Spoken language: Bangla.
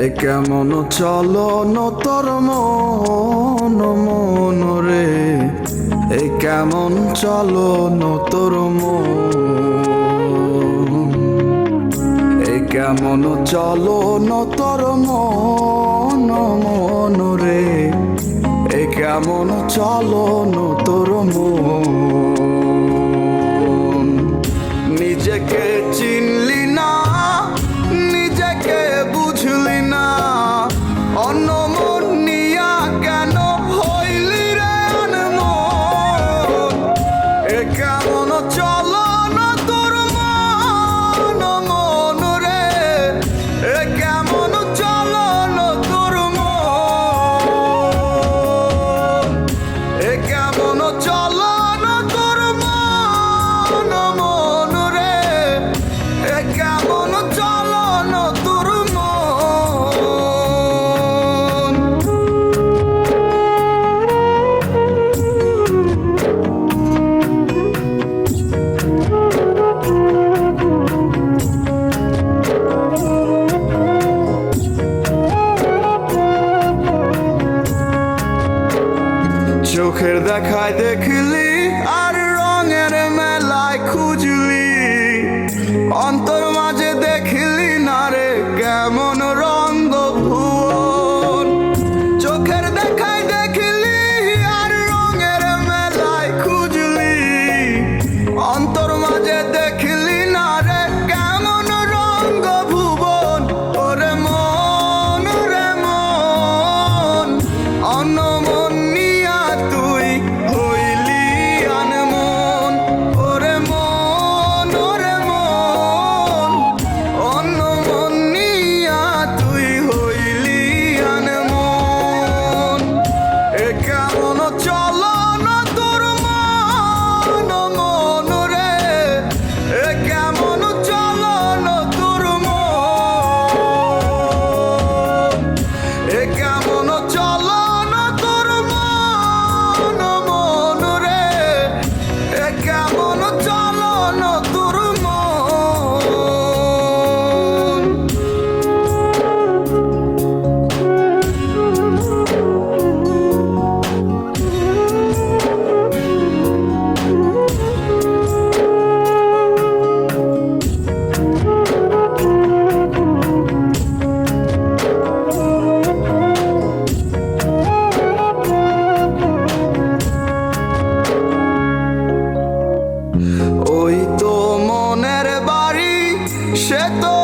এ কেমন চলন তোর মন মন রে, এ কেমন চলন তোর মন, এ কেমন চলন তোর মন মন রে, এ কেমন চলন তোর মন। নিজেকে চিনলি না, নিজেকে বুঝলি না, অন্য মন নিয়া কেন হইলি রে অনমন। এ কেমন চলন তোর মন মন রে, এ কেমন চলন তোর মন, এ কেমন চলন তোর মন মন রে, এ কেমন চলন তোর মন। চোখের দেখায় দেখলি আর রঙের মেলায় খুঁজলি, অন্তর মাঝে দেখলি না রে কেমন রঙ্গ ভুবন। চোখের দেখায় দেখলি আর রঙের মেলায় খুঁজলি, অন্তর মাঝে দেখলি না রে কেমন রঙ্গ ভুবন। ওরে মন রে মন, অন্য মন নিয়া তুই হইলি আনমন। ওরে মন অন্য মন নিয়া তুই হইলি আনমন। এ কেমন চলন তোর মন মন রে, এ কেমন চলন তোর মন, এ কেমন চলন তোর মন মন রে, এ কেমন চলন তোর মন। ওই তো মনের বাড়ি, সে তো